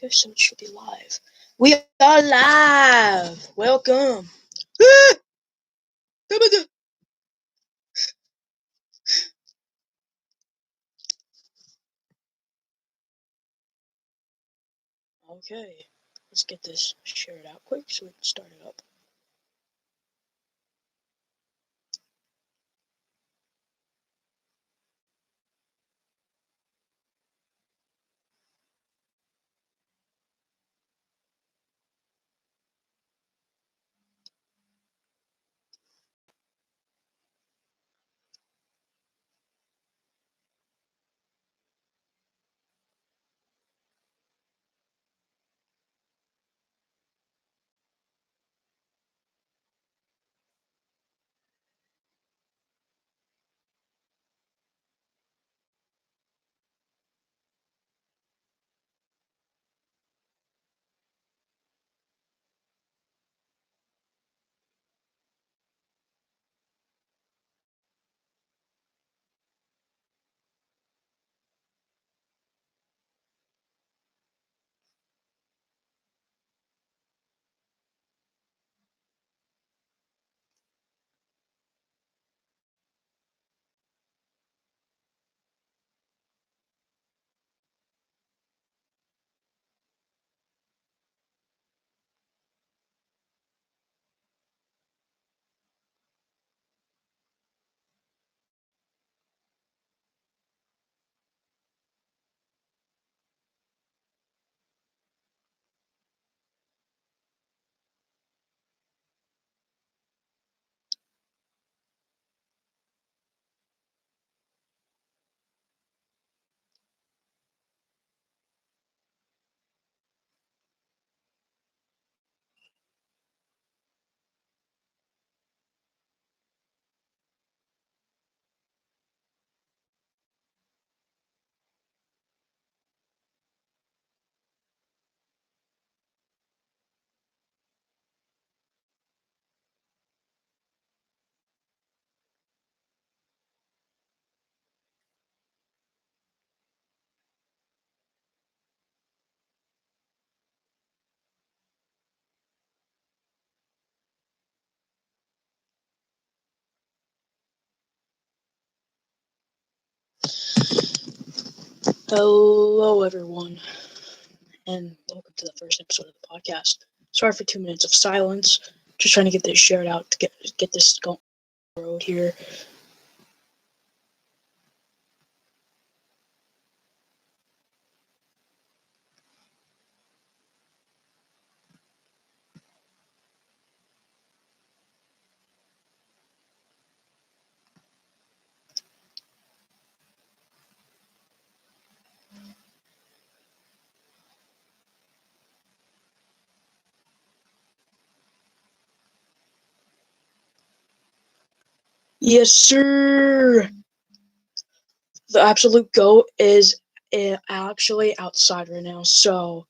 Okay, so it should be live. We are live! Welcome! Okay, let's get this shared out quick so we can start it up. Hello, everyone, and welcome to the first episode of the podcast. Sorry for 2 minutes of silence. Just trying to get this shared out to get this going on the road here. Yes, sir! The absolute GOAT is actually outside right now, so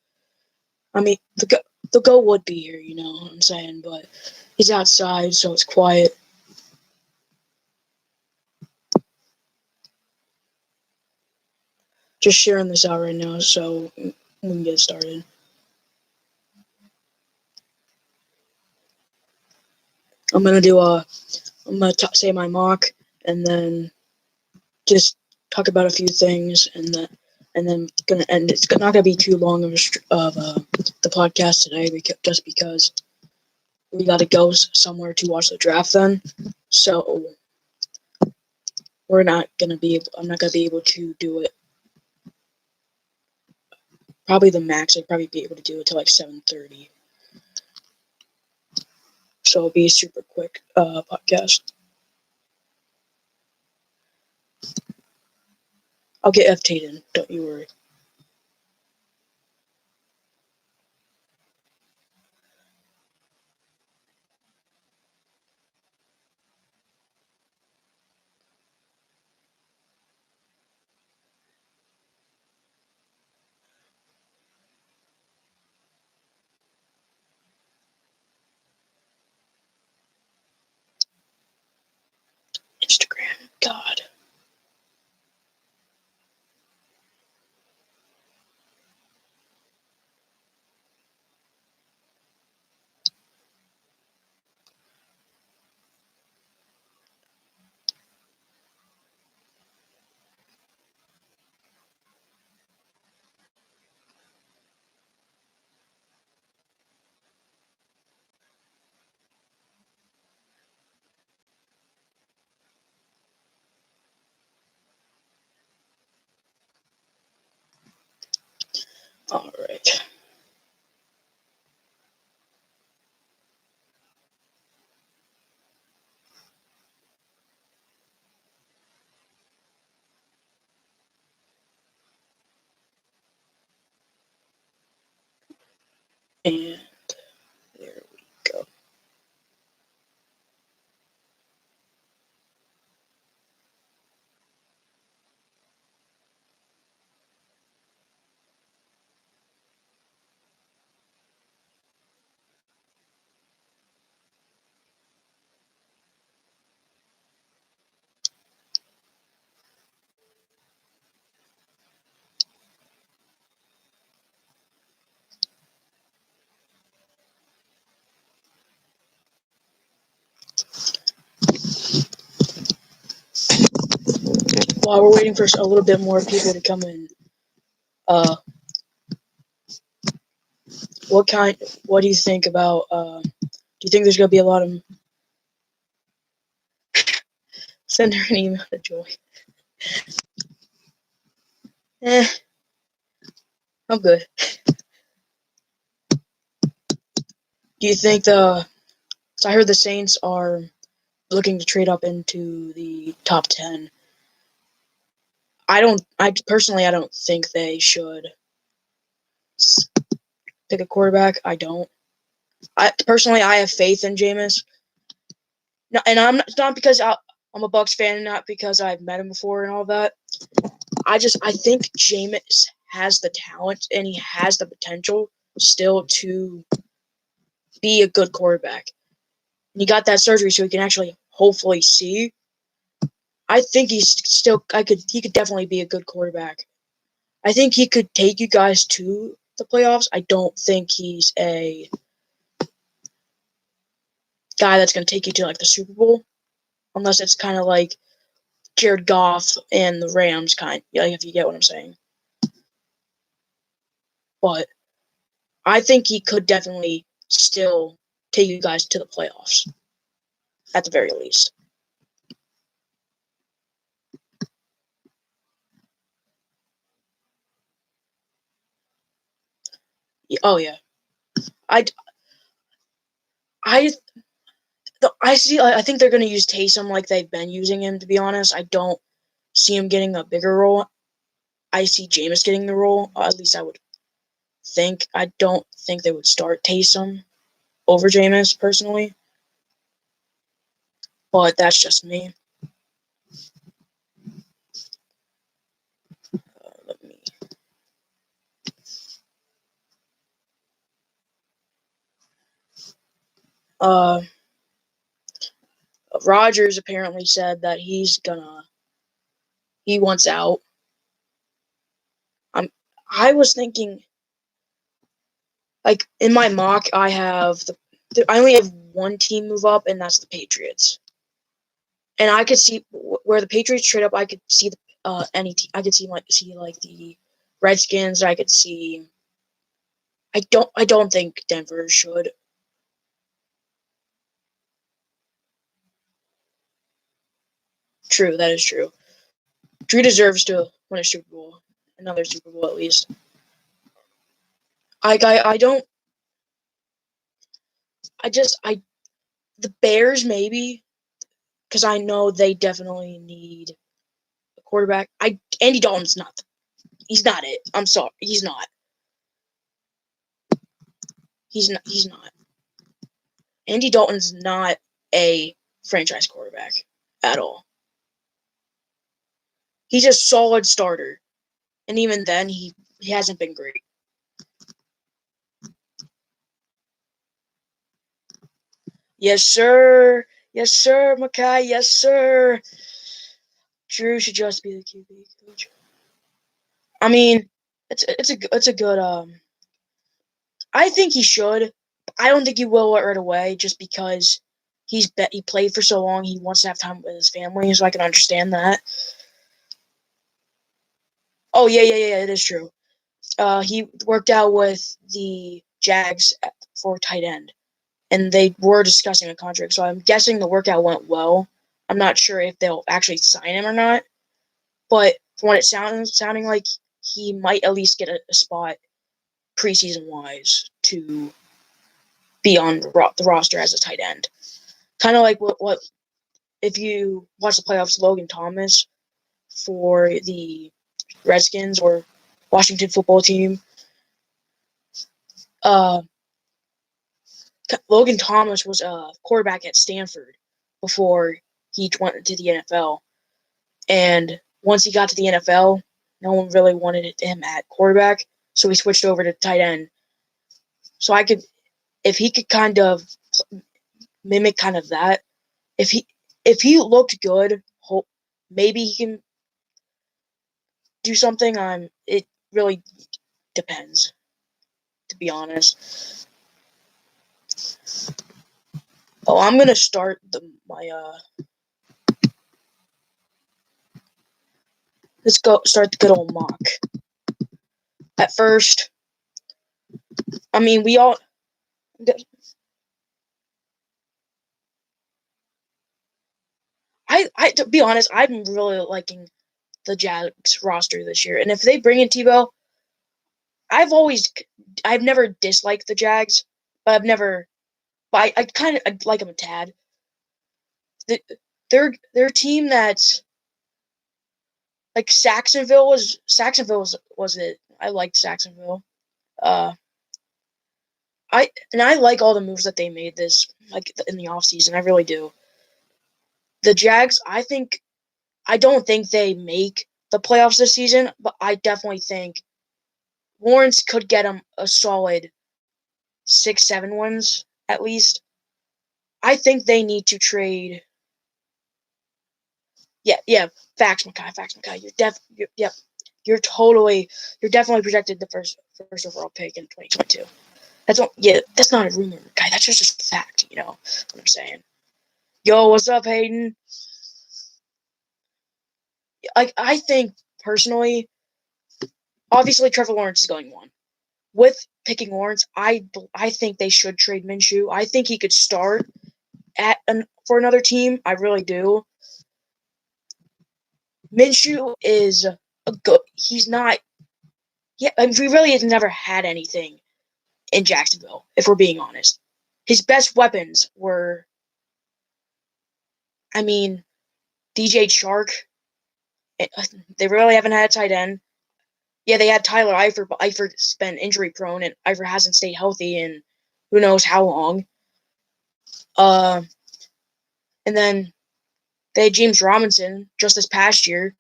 I mean, the GOAT would be here, you know what I'm saying, but he's outside, so it's quiet. Just sharing this out right now, so we can get started. I'm gonna say my mock, and then just talk about a few things, and then gonna end. It's not gonna be too long of the podcast today, just because we gotta go somewhere to watch the draft then. So I'm not gonna be able to do it. Probably the max I'd probably be able to do it till like 7:30. So it'll be a super quick podcast. I'll get FT'd in, don't you worry. Instagram, God. All right. And there we go. While we're waiting for a little bit more people to come in, what do you think about, do you think there's going to be a lot of, send her an email to Joy. I'm good. Do you think so I heard the Saints are looking to trade up into the top 10. I personally don't think they should pick a quarterback. I don't. I have faith in Jameis. No, and I'm not because I'm a Bucs fan, not because I've met him before and all that. I think Jameis has the talent and he has the potential still to be a good quarterback. And he got that surgery so he can actually hopefully see. I think he could definitely be a good quarterback. I think he could take you guys to the playoffs. I don't think he's a guy that's going to take you to like the Super Bowl, unless it's kind of like Jared Goff and the Rams kind, like if you get what I'm saying. But I think he could definitely still take you guys to the playoffs, at the very least. Oh yeah, I think they're going to use Taysom like they've been using him. To be honest, I don't see him getting a bigger role. I see Jameis getting the role. At least I would think. I don't think they would start Taysom over Jameis personally, but that's just me. Let me. Rodgers apparently said that he wants out. I was thinking, like in my mock, I only have one team move up, and that's the Patriots. And I could see where the Patriots trade up. I could see any team. I could see the Redskins. I could see. I don't think Denver should. True, that is true. Drew deserves to win a Super Bowl, another Super Bowl at least. I don't. The Bears maybe, because I know they definitely need a quarterback. Andy Dalton's not. He's not it. I'm sorry, he's not. He's not. Andy Dalton's not a franchise quarterback at all. He's a solid starter, and even then, he hasn't been great. Yes, sir. Yes, sir, Mackay. Yes, sir. Drew should just be the QB coach. I mean, it's a good. I think he should. I don't think he will right away, just because he played for so long. He wants to have time with his family, so I can understand that. Oh yeah. It is true. He worked out with the Jags for tight end, and they were discussing a contract. So I'm guessing the workout went well. I'm not sure if they'll actually sign him or not, but from what it sounding like, he might at least get a spot preseason-wise to be on the roster as a tight end. Kind of like what if you watch the playoffs, Logan Thomas for the Redskins or Washington football team. Logan Thomas was a quarterback at Stanford before he went to the NFL. And once he got to the NFL, no one really wanted him at quarterback, so he switched over to tight end. So if he could kind of mimic kind of that, if he looked good, maybe he can do something. It really depends, to be honest. Oh, I'm gonna start let's go start the good old mock. At first, I mean, to be honest, I'm really liking the Jags roster this year. And if they bring in Tebow, I've never disliked the Jags, but I kind of like them a tad. They're a team that's like Saxonville was it. I liked Saxonville. I like all the moves that they made in the offseason. I really do. The Jags, I don't think they make the playoffs this season, but I definitely think Lawrence could get them a solid 6-7 wins at least. I think they need to trade. Yeah. Facts, Makai. You're definitely projected the first overall pick in 2022. That's not a rumor, Makai. That's just a fact. You know what I'm saying? Yo, what's up, Hayden? I think personally, obviously Trevor Lawrence is going one. With picking Lawrence, I think they should trade Minshew. I think he could start for another team. I really do. Minshew is a good. He's not. Yeah, he really has never had anything in Jacksonville, if we're being honest. His best weapons were, DJ Chark. They really haven't had a tight end. Yeah, they had Tyler Eifert, but Eifert's been injury prone, and Eifert hasn't stayed healthy in who knows how long. And then they had James Robinson just this past year.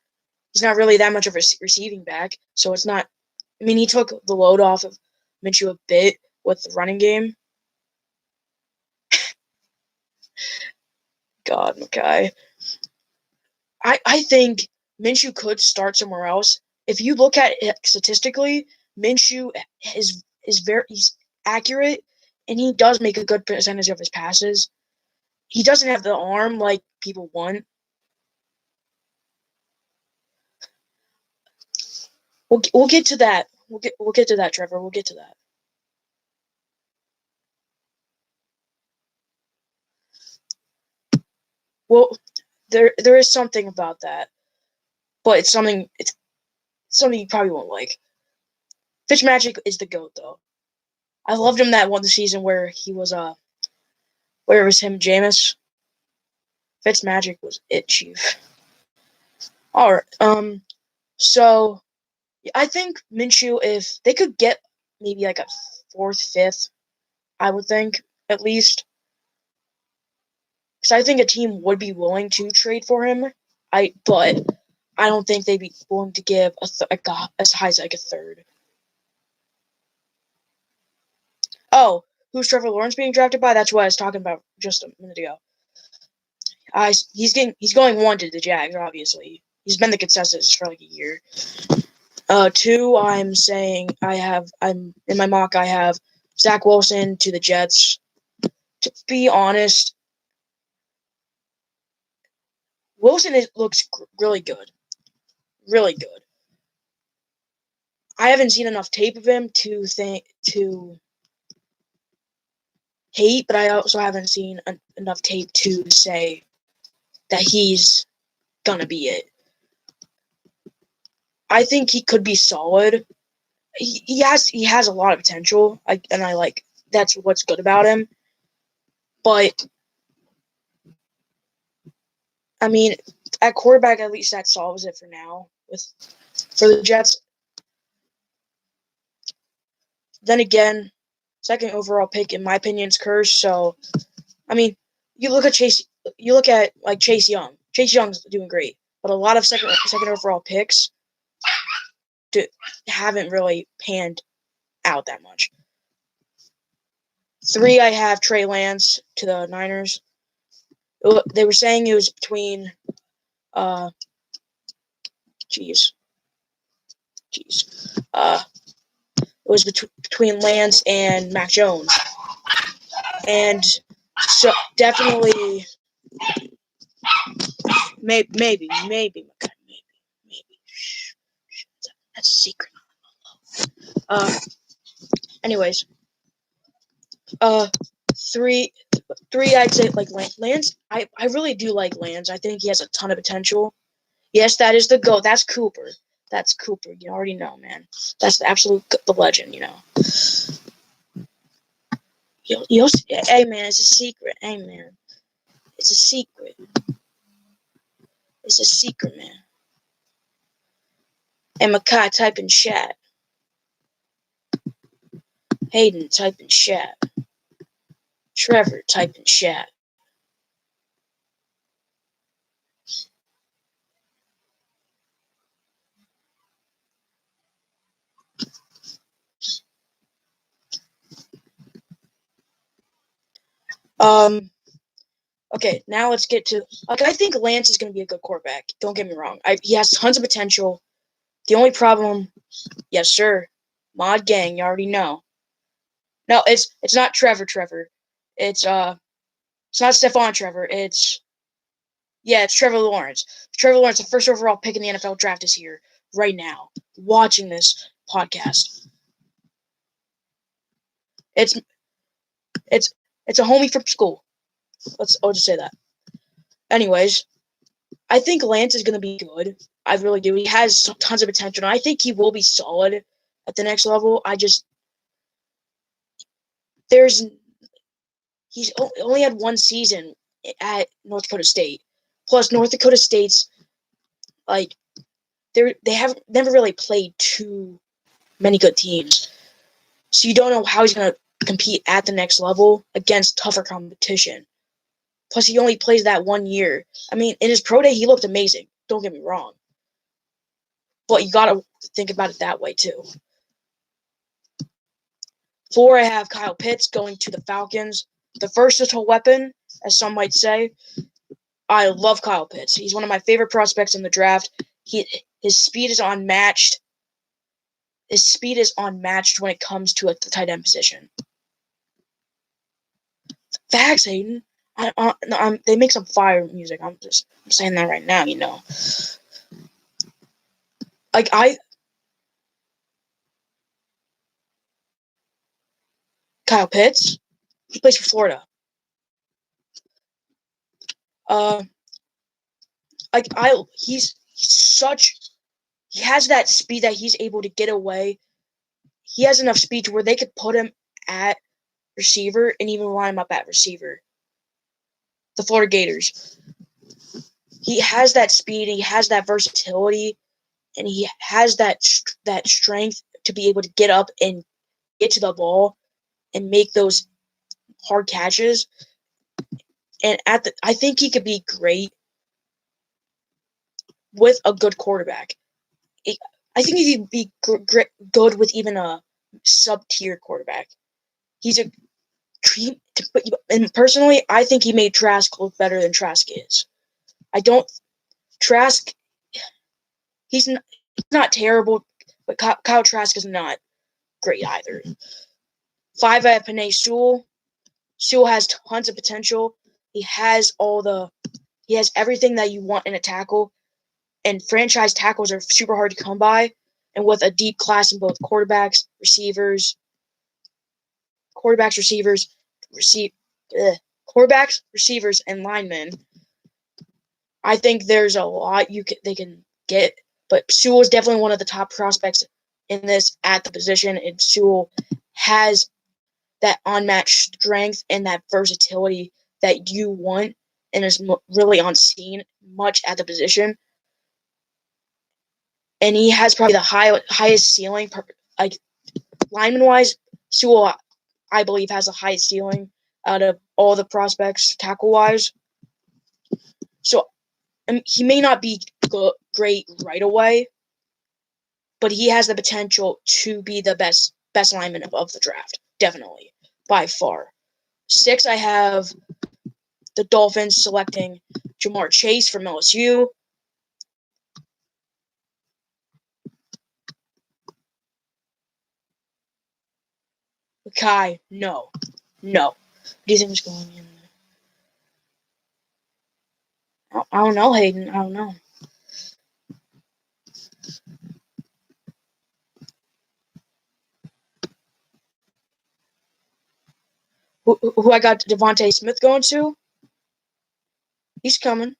He's not really that much of a receiving back, so it's not. He took the load off of Minshew a bit with the running game. God, Makai. I think Minshew could start somewhere else. If you look at it statistically, Minshew he's accurate, and he does make a good percentage of his passes. He doesn't have the arm like people want. We'll get to that. We'll get to that, Trevor. We'll get to that. Well, there is something about that, but it's something you probably won't like. Fitzmagic is the GOAT, though. I loved him that one season where he was where it was him, Jameis. Fitzmagic was it, chief. All right. So I think Minshew, if they could get maybe like a 4th, 5th, I would think at least. Because I think a team would be willing to trade for him. But I don't think they'd be willing to give as high as like a 3rd. Oh, who's Trevor Lawrence being drafted by? That's what I was talking about just a minute ago. He's going 1 to the Jags, obviously. He's been the consensus for like a year. 2, I'm in my mock. I have Zach Wilson to the Jets. To be honest, Wilson looks really good. Really good. I haven't seen enough tape of him to hate, but I also haven't seen enough tape to say that he's gonna be it. I think he could be solid, he has a lot of potential. I like that's what's good about him. But I mean, at quarterback, at least that solves it for now for the Jets. Then again, second overall pick, in my opinion, is cursed. So, I mean, you look at Chase Young. Chase Young's doing great, but a lot of second overall picks haven't really panned out that much. 3, I have Trey Lance to the Niners. They were saying it was between, it was between Lance and Mac Jones, and so definitely, maybe. That's a secret. Anyways, 3, I'd say like Lance. I really do like Lance. I think he has a ton of potential. Yes, that is the GOAT. That's Cooper. You already know, man. That's the legend, you know. Hey, man, it's a secret. Hey, man. It's a secret. It's a secret, man. And Makai, type in chat. Hayden, type in chat. Trevor, type in chat. Okay, now let's get to, I think Lance is going to be a good quarterback. Don't get me wrong. He has tons of potential. The only problem, yes, sir, Mod Gang, you already know. No, it's not Trevor. It's not Stephon Trevor. It's Trevor Lawrence. Trevor Lawrence, the first overall pick in the NFL draft, is here right now, watching this podcast. It's a homie from school. I'll just say that. Anyways, I think Lance is going to be good. I really do. He has tons of potential, and I think he will be solid at the next level. He's only had one season at North Dakota State. Plus, North Dakota State's they have never really played too many good teams, so you don't know how he's going to compete at the next level against tougher competition. Plus, he only plays that 1 year. I mean, in his pro day, he looked amazing. Don't get me wrong. But you got to think about it that way, too. 4, I have Kyle Pitts going to the Falcons. The versatile weapon, as some might say. I love Kyle Pitts. He's one of my favorite prospects in the draft. His speed is unmatched. His speed is unmatched when it comes to the tight end position. Facts, Hayden. They make some fire music. I'm saying that right now, you know. Kyle Pitts, he plays for Florida. He has that speed that he's able to get away. He has enough speed to where they could put him at receiver and even line him up at receiver. The Florida Gators. He has that speed, he has that versatility, and he has that strength to be able to get up and get to the ball and make those hard catches. And I think he could be great with a good quarterback. I think he could be good with even a sub-tier quarterback. And personally, I think he made Trask look better than Trask is. Trask, he's not terrible, but Kyle Trask is not great either. 5, I have Penei Sewell. Sewell has tons of potential. He has everything that you want in a tackle, and franchise tackles are super hard to come by. And with a deep class in both quarterbacks, receivers, and linemen, I think there's a lot they can get. But Sewell is definitely one of the top prospects in this at the position, and Sewell has that unmatched strength and that versatility that you want and is really unseen much at the position. And he has probably the highest ceiling, like lineman-wise. Sewell, I believe, has the highest ceiling out of all the prospects tackle-wise. So he may not be great right away, but he has the potential to be the best lineman of the draft, definitely, by far. 6, I have the Dolphins selecting Ja'Marr Chase from LSU. Kai, no. What do you think is going in there? I don't know, Hayden. I don't know. Who I got Devontae Smith going to? He's coming.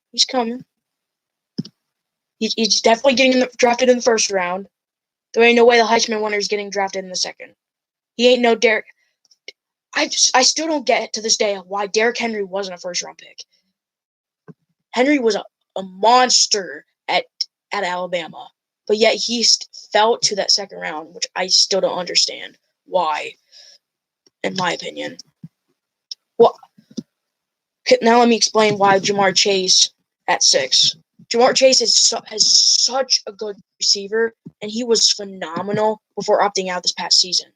He's definitely getting drafted in the first round. There ain't no way the Heisman winner is getting drafted in the second. He ain't no Derek. I still don't get to this day why Derrick Henry wasn't a first-round pick. Henry was a monster at Alabama, but yet he fell to that second round, which I still don't understand why, in my opinion. Well, now let me explain why Ja'Marr Chase at 6. Ja'Marr Chase has such a good receiver, and he was phenomenal before opting out this past season.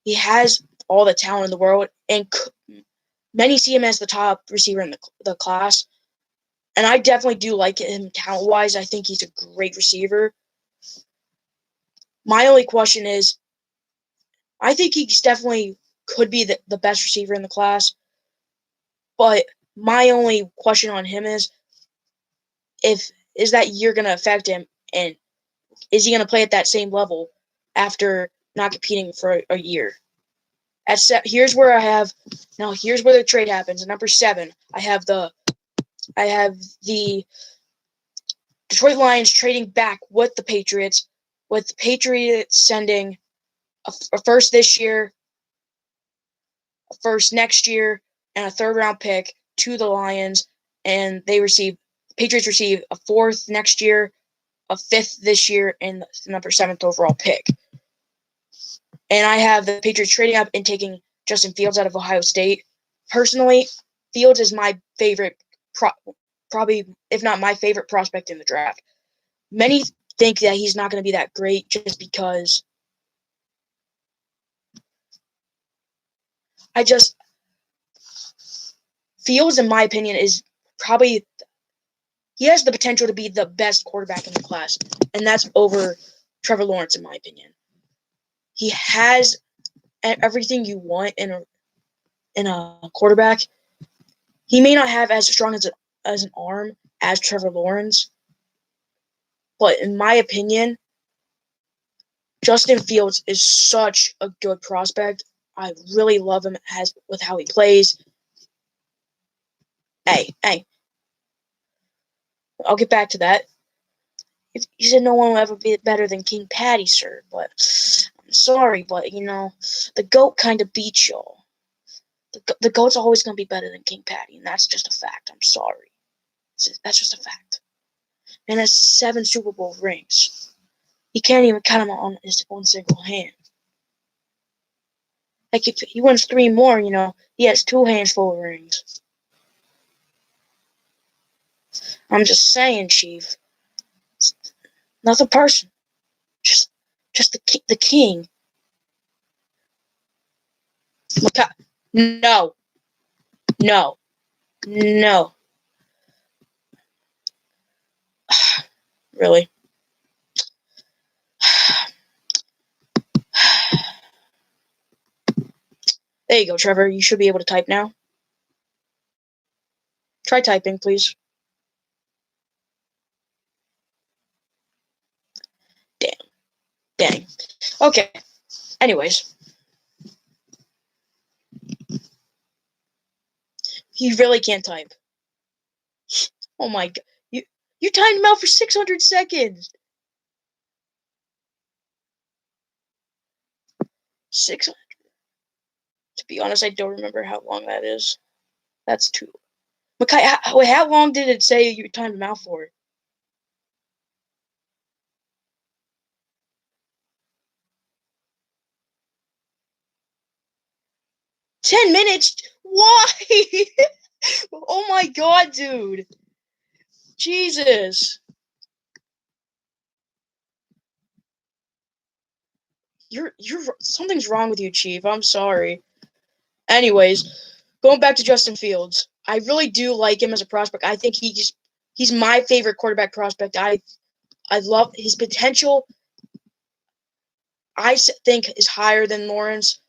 He has all the talent in the world, and many see him as the top receiver in the class. And I definitely do like him talent-wise. I think he's a great receiver. My only question is, I think he's definitely could be the best receiver in the class. But my only question on him is that year going to affect him, and is he going to play at that same level after not competing for a year? Here's where the trade happens. At number 7, I have the Detroit Lions trading back with the Patriots, with the Patriots sending a first this year, a first next year, and a third-round pick to the Lions, and Patriots receive a 4th next year, a 5th this year, and the number 7th overall pick. And I have the Patriots trading up and taking Justin Fields out of Ohio State. Personally, Fields is my favorite, probably, if not my favorite prospect in the draft. Many think that he's not going to be that great just because Fields, in my opinion, is probably he has the potential to be the best quarterback in the class, and that's over Trevor Lawrence, in my opinion. He has everything you want in a quarterback. He may not have as strong as an arm as Trevor Lawrence, but in my opinion, Justin Fields is such a good prospect. I really love him with how he plays. Hey, I'll get back to that. You said no one will ever be better than King Patty, sir, but I'm sorry, but, the GOAT kind of beats y'all. The GOAT's always going to be better than King Patty, and that's just a fact. I'm sorry. That's just a fact. And has 7 Super Bowl rings. He can't even count them on his own single hand. Like, if he wins 3 more, he has 2 hands full of rings. I'm just saying, Chief. Not the person. Just the king. No. Really? There you go, Trevor. You should be able to type now. Try typing, please. Dang. Okay. Anyways. He really can't type. Oh my god. You timed him out for 600 seconds. 600. To be honest, I don't remember how long that is. That's too. Makai, how long did it say you timed him out for? $10 minutes? Why? Oh my god, dude. Jesus. You're something's wrong with you, Chief. I'm sorry. Anyways, going back to Justin Fields. I really do like him as a prospect. I think he's my favorite quarterback prospect. I love his potential. I think is higher than Lawrence.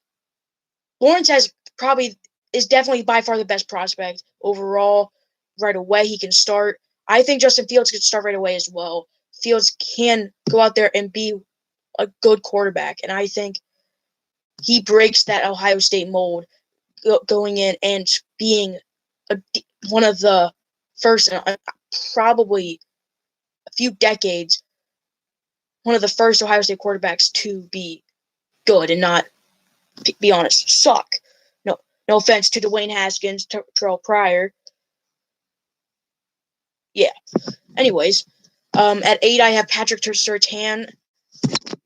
Lawrence is definitely by far the best prospect overall. Right away, he can start. I think Justin Fields can start right away as well. Fields can go out there and be a good quarterback, and I think he breaks that Ohio State mold, going in and being one of the first, probably a few decades, one of the first Ohio State quarterbacks to be good and not, be honest, suck. No offense to Dwayne Haskins, Terrell Pryor. Yeah. Anyways, at 8, I have Patrick Surtain,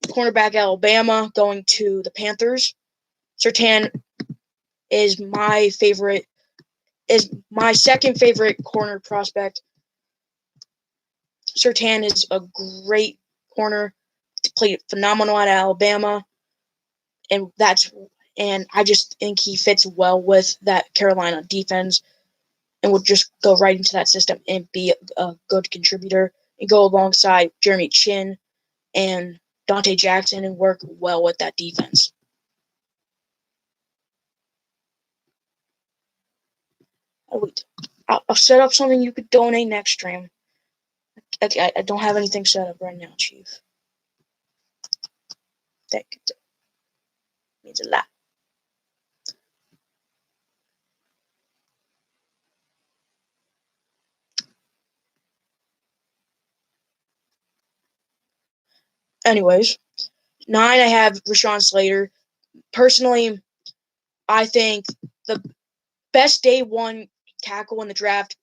cornerback Alabama, going to the Panthers. Surtain is my second favorite corner prospect. Surtain is a great corner. Played phenomenal at Alabama, and I just think he fits well with that Carolina defense, and would just go right into that system and be a good contributor and go alongside Jeremy Chin and Dante Jackson and work well with that defense. I'll set up something you could donate next stream. I don't have anything set up right now, Chief. Thank you. It means a lot. Anyways, 9, I have Rashawn Slater. Personally, I think the best day one tackle in the draft,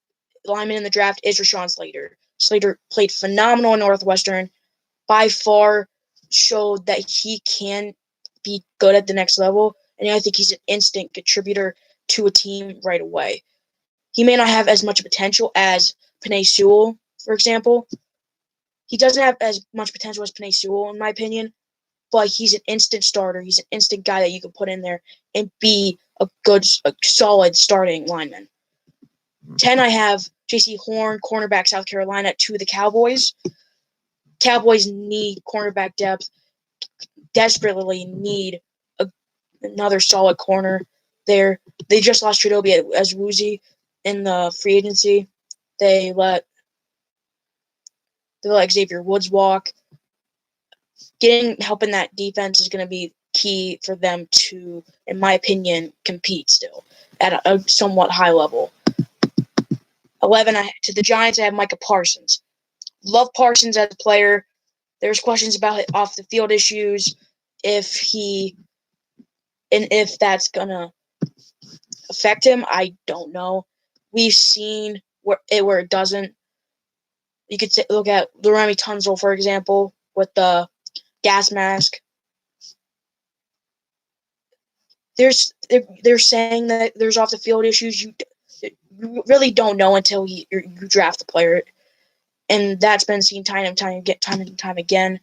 lineman in the draft, is Rashawn Slater. Slater played phenomenal in Northwestern. By far showed that he can be good at the next level, and I think he's an instant contributor to a team right away. He may not have as much potential as Penei Sewell, for example. He doesn't have as much potential as Penei Sewell, in my opinion, but he's an instant starter. He's an instant guy that you can put in there and be a solid starting lineman. 10, I have J.C. Horn, cornerback, South Carolina, to the Cowboys. Cowboys need cornerback depth, desperately need another solid corner there. They just lost Chidobe Awuzie in the free agency. They let Xavier Woods walk. Helping that defense is going to be key for them to, in my opinion, compete still at a somewhat high level. 11, to the Giants, I have Micah Parsons. Love Parsons as a player. There's questions about off the field issues, if that's gonna affect him. I don't know. We've seen where it doesn't. You could look at Laramie Tunsil, for example, with the gas mask. They're saying that there's off the field issues. You really don't know until you draft the player, and that's been seen time and time again.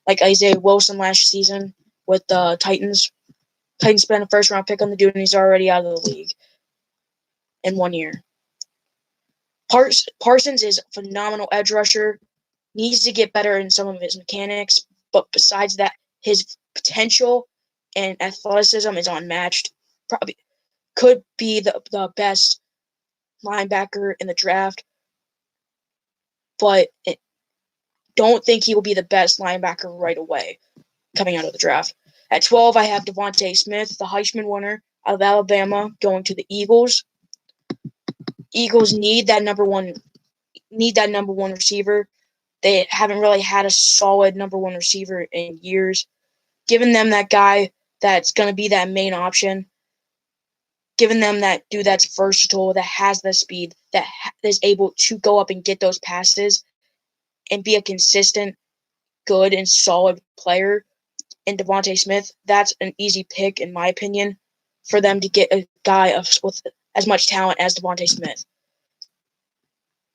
Like Isaiah Wilson last season with the Titans. Titans spent a first-round pick on the dude, and he's already out of the league in 1 year. Parsons is a phenomenal edge rusher. Needs to get better in some of his mechanics, but besides that, his potential and athleticism is unmatched. Probably could be the best linebacker in the draft, but don't think he will be the best linebacker right away coming out of the draft. At 12, I have Devontae Smith, the Heisman winner out of Alabama, going to the Eagles. Eagles need that number one receiver. They haven't really had a solid number one receiver in years. Giving them that guy that's going to be that main option. Giving them that dude that's versatile, that has the speed, that is able to go up and get those passes and be a consistent, good, and solid player in Devontae Smith, that's an easy pick, in my opinion, for them to get a guy with as much talent as Devontae Smith.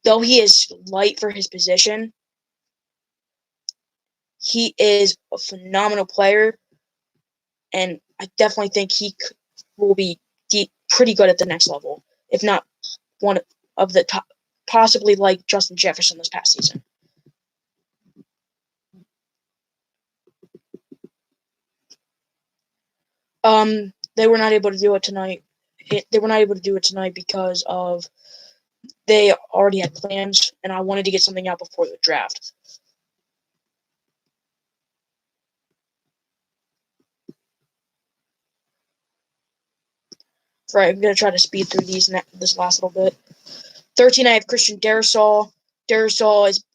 Though he is light for his position, he is a phenomenal player, and I definitely think he will be pretty good at the next level, if not one of the top, possibly like Justin Jefferson this past season. They were not able to do it tonight. They were not able to do it tonight because of they already had plans, and I wanted to get something out before the draft. Right, I'm going to try to speed through this last little bit. 13, I have Christian Darrisaw. Darrisaw is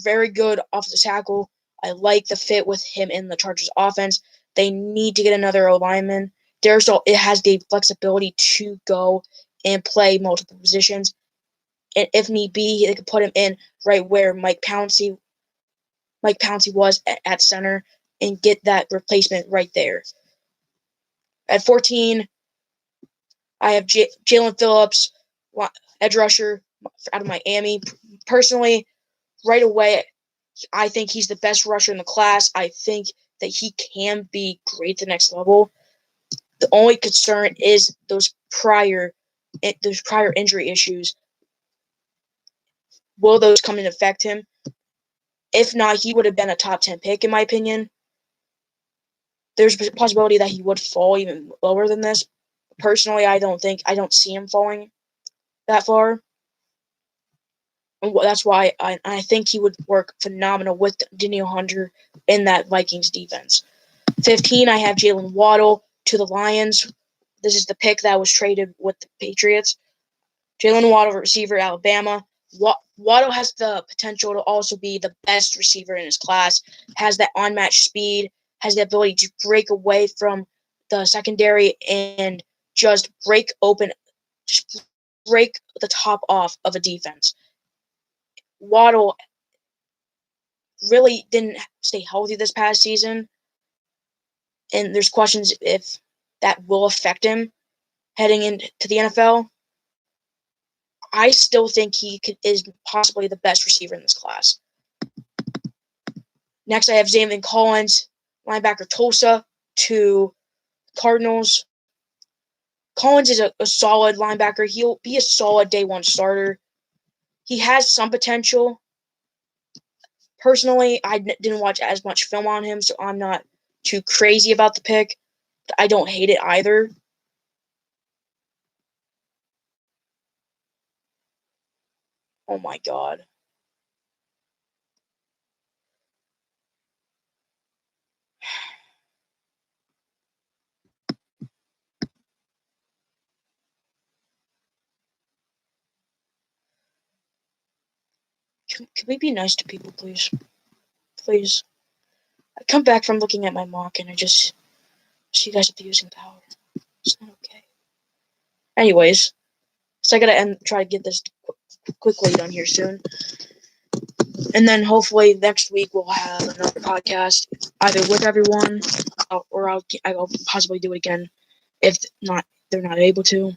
very good off the tackle. I like the fit with him in the Chargers offense. They need to get another O-lineman. Darrisaw, it has the flexibility to go and play multiple positions. And if need be, they could put him in right where Mike Pouncey was at center and get that replacement right there. At 14, I have Jalen Phillips, edge rusher out of Miami. Personally, right away, I think he's the best rusher in the class. I think that he can be great at the next level. The only concern is those prior injury issues. Will those come and affect him? If not, he would have been a top 10 pick, in my opinion. There's a possibility that he would fall even lower than this. Personally, I don't see him falling that far. And that's why I think he would work phenomenal with Danielle Hunter in that Vikings defense. 15, I have Jalen Waddle to the Lions. This is the pick that was traded with the Patriots. Jalen Waddle, receiver, Alabama. Waddle has the potential to also be the best receiver in his class, has that unmatched speed, has the ability to break away from the secondary and just break the top off of a defense. Waddle really didn't stay healthy this past season, and there's questions if that will affect him heading into the NFL. I still think he is possibly the best receiver in this class. Next, I have Zaven Collins, linebacker Tulsa, to Cardinals. Collins is a solid linebacker. He'll be a solid day one starter. He has some potential. Personally, I didn't watch as much film on him, so I'm not too crazy about the pick. But I don't hate it either. Oh my God. Can we be nice to people, please? Please. I come back from looking at my mock and I just see you guys abusing power. It's not okay. Anyways, so I gotta try to get this quickly done here soon. And then hopefully next week we'll have another podcast, either with everyone or I'll possibly do it again if they're not able to.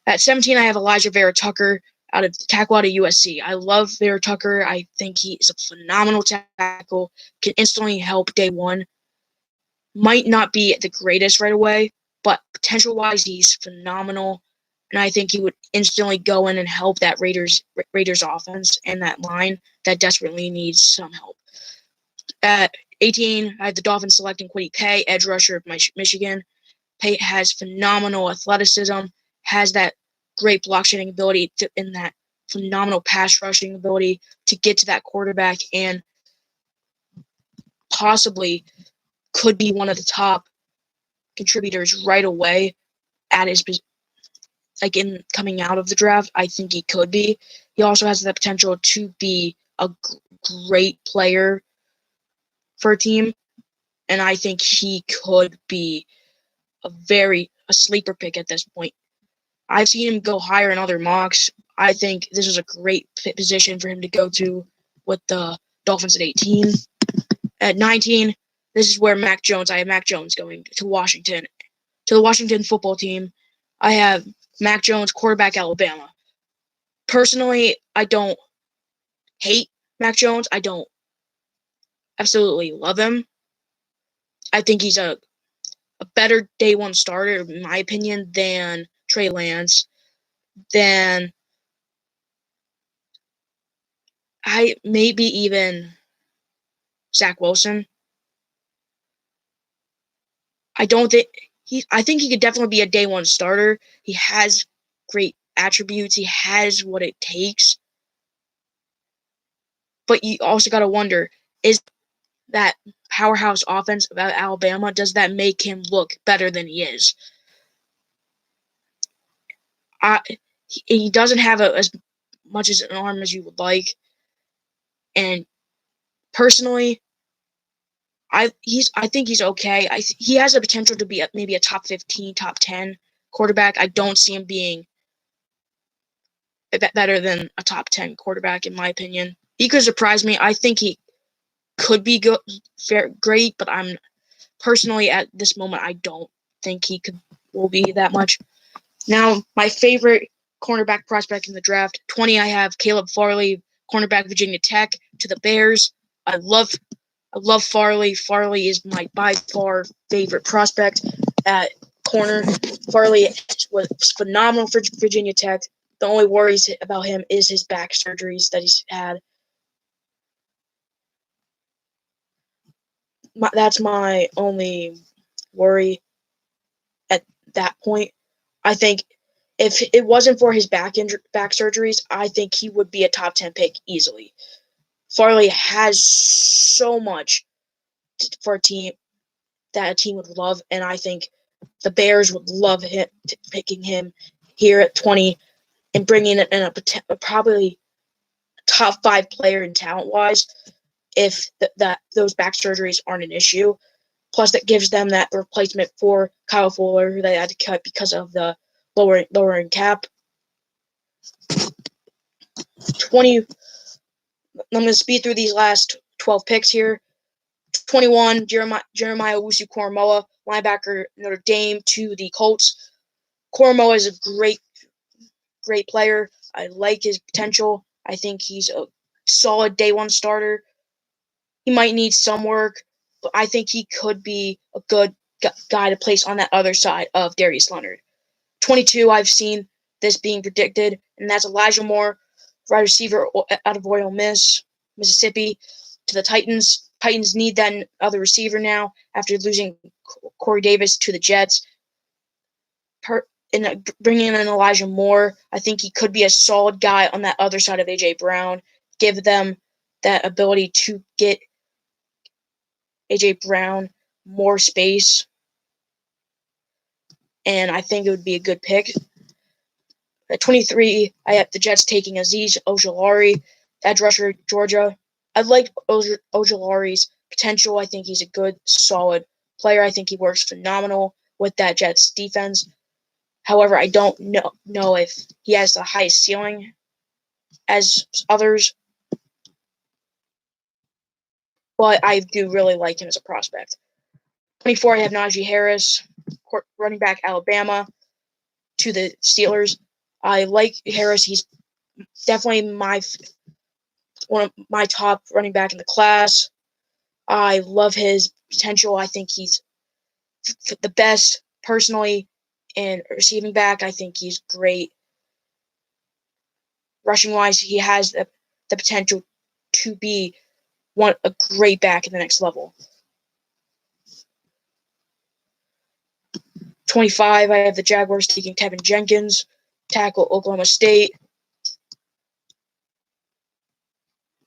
At 17, I have Elijah Vera Tucker out of USC. I love Vera Tucker. I think he is a phenomenal tackle, can instantly help day one. Might not be the greatest right away, but potential-wise, he's phenomenal. And I think he would instantly go in and help that Raiders offense and that line that desperately needs some help. At 18, I have the Dolphins selecting Kwity Paye, edge rusher of Michigan. Paye has phenomenal athleticism, has that great block shedding ability and that phenomenal pass rushing ability to get to that quarterback and possibly could be one of the top contributors right away at his in coming out of the draft. I think he could be. He also has the potential to be a great player for a team. and I think he could be a sleeper pick at this point. I've seen him go higher in other mocks. I think this is a great position for him to go to with the Dolphins at 18. At 19, this is where I have Mac Jones going to Washington, to the Washington football team. I have Mac Jones, quarterback, Alabama. Personally, I don't hate Mac Jones. I don't absolutely love him. I think he's a better day one starter, in my opinion, than Trey Lance, than maybe even Zach Wilson. I think he could definitely be a day one starter. He has great attributes. He has what it takes. But you also got to wonder, is that powerhouse offense of Alabama, does that make him look better than he is? He doesn't have as much as an arm as you would like. And personally, I think he's okay. He has the potential to be maybe a top 15, top 10 quarterback. I don't see him being better than a top 10 quarterback, in my opinion. He could surprise me. I think he could be great, but I'm personally at this moment, I don't think will be that much. Now, my favorite cornerback prospect in the draft, 20, I have Caleb Farley, cornerback, Virginia Tech, to the Bears. I love Farley. Farley is my by far favorite prospect at corner. Farley was phenomenal for Virginia Tech. The only worries about him is his back surgeries that he's had. That's my only worry at that point. I think if it wasn't for his back surgeries, I think he would be a top 10 pick easily. Farley has so much for a team that a team would love, and I think the Bears would love him picking him here at 20 and bringing in a probably top 5 player in talent-wise if those back surgeries aren't an issue. Plus, that gives them that replacement for Kyle Fuller, who they had to cut because of the lowering cap. 20. I'm going to speed through these last 12 picks here. 21, Jeremiah Owusu-Koramoah, linebacker, Notre Dame, to the Colts. Koramoah is a great player. I like his potential. I think he's a solid day one starter. He might need some work, but I think he could be a good guy to place on that other side of Darius Leonard. 22, I've seen this being predicted, and that's Elijah Moore, wide receiver out of Ole Miss, Mississippi, to the Titans. Titans need that other receiver now after losing Corey Davis to the Jets. Bringing in Elijah Moore, I think he could be a solid guy on that other side of A.J. Brown, give them that ability to get A.J. Brown more space, and I think it would be a good pick. At 23, I have the Jets taking Azeez Ojulari, edge rusher, Georgia. I like Ojulari's potential. I think he's a good, solid player. I think he works phenomenal with that Jets defense. However, I don't know if he has the highest ceiling as others, but I do really like him as a prospect. 24, I have Najee Harris, running back, Alabama, to the Steelers. I like Harris. He's definitely one of my top running back in the class. I love his potential. I think he's the best personally in receiving back. I think he's great. Rushing wise, he has the potential to be a great back at the next level. 25, I have the Jaguars taking Tevin Jenkins, tackle, Oklahoma State.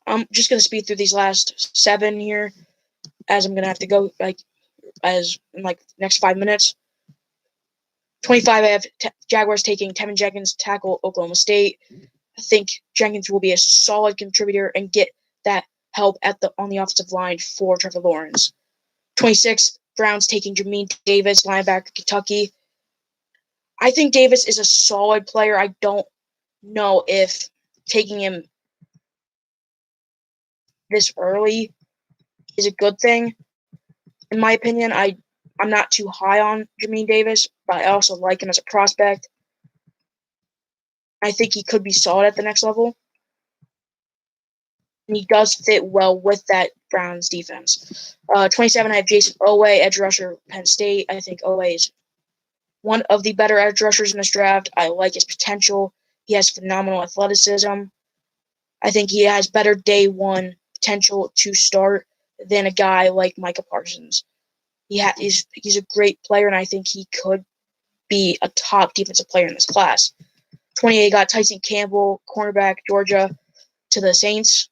I'm just going to speed through these last 7 here, as I'm going to have to go in next 5 minutes. 25, I have Jaguars taking Tevin Jenkins, tackle, Oklahoma State. I think Jenkins will be a solid contributor and get that help on the offensive line for Trevor Lawrence. 26, Browns taking Jamin Davis, linebacker, Kentucky. I think Davis is a solid player. I don't know if taking him this early is a good thing. In my opinion, I'm not too high on Jamin Davis, but I also like him as a prospect. I think he could be solid at the next level. And he does fit well with that Browns defense. 27, I have Jason Owe, edge rusher, Penn State. I think Owe is one of the better edge rushers in this draft. I like his potential. He has phenomenal athleticism. I think he has better day one potential to start than a guy like Micah Parsons. He's a great player, and I think he could be a top defensive player in this class. 28 got Tyson Campbell, cornerback, Georgia, to the Saints.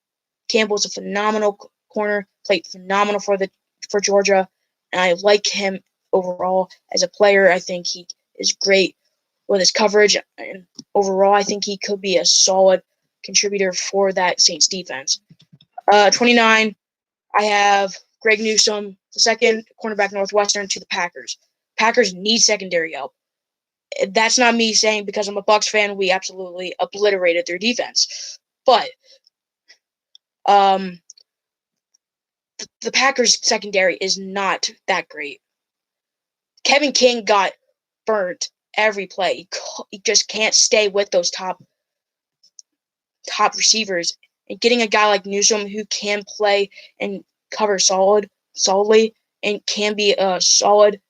Campbell's a phenomenal corner, played phenomenal for Georgia, and I like him overall as a player. I think he is great with his coverage, and overall, I think he could be a solid contributor for that Saints defense. 29, I have Greg Newsome, the second cornerback, Northwestern, to the Packers. Packers need secondary help. That's not me saying because I'm a Bucs fan. We absolutely obliterated their defense, but the Packers secondary is not that great. Kevin King got burnt every play. He just can't stay with those top receivers. And getting a guy like Newsome who can play and cover solidly and can be a solid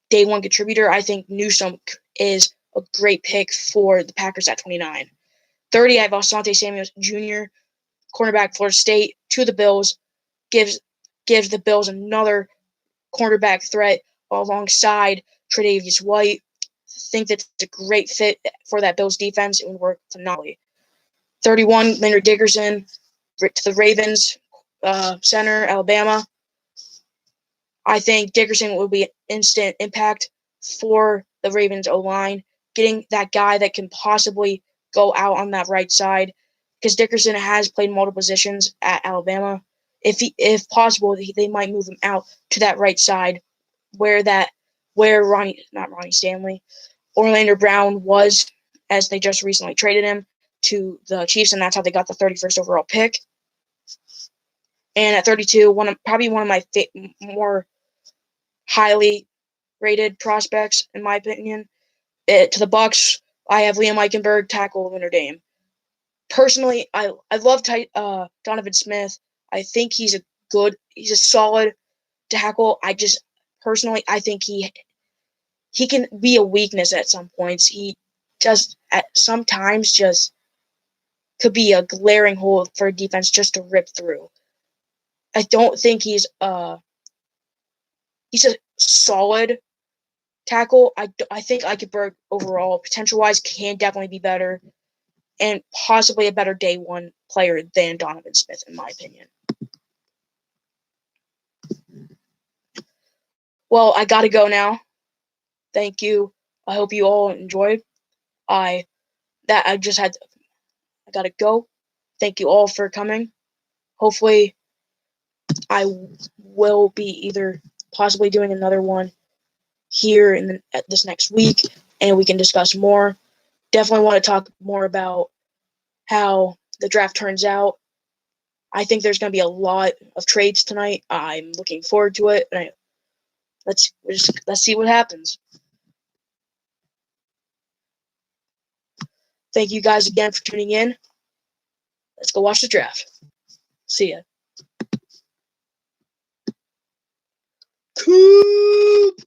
day one contributor, I think Newsome is a great pick for the Packers at 29. 30, I have Asante Samuel Jr., cornerback, Florida State, to the Bills. Gives the Bills another cornerback threat alongside Tre'Davious White. I think that's a great fit for that Bills defense. It would work phenomenally. 31, Leonard Dickerson to the Ravens, center, Alabama. I think Dickerson will be an instant impact for the Ravens O-line, getting that guy that can possibly go out on that right side, because Dickerson has played multiple positions at Alabama. If possible, they might move him out to that right side where Ronnie Stanley, Orlando Brown was, as they just recently traded him to the Chiefs, and that's how they got the 31st overall pick. And at 32, probably one of my more highly rated prospects, in my opinion. To the Bucs, I have Liam Eichenberg, tackle, Notre Dame. Personally, I love Donovan Smith. I think he's a solid tackle. I think he can be a weakness at some points. He just sometimes just could be a glaring hole for a defense just to rip through. I don't think he's a solid tackle. I think Eichenberg overall, potential-wise, can definitely be better and possibly a better day one player than Donovan Smith, in my opinion. Well, I got to go now. Thank you. I hope you all enjoyed. I got to go. Thank you all for coming. Hopefully, I will be either possibly doing another one here this next week, and we can discuss more. Definitely want to talk more about how the draft turns out. I think there's going to be a lot of trades tonight. I'm looking forward to it. And let's see what happens. Thank you guys again for tuning in. Let's go watch the draft. See ya. Coop!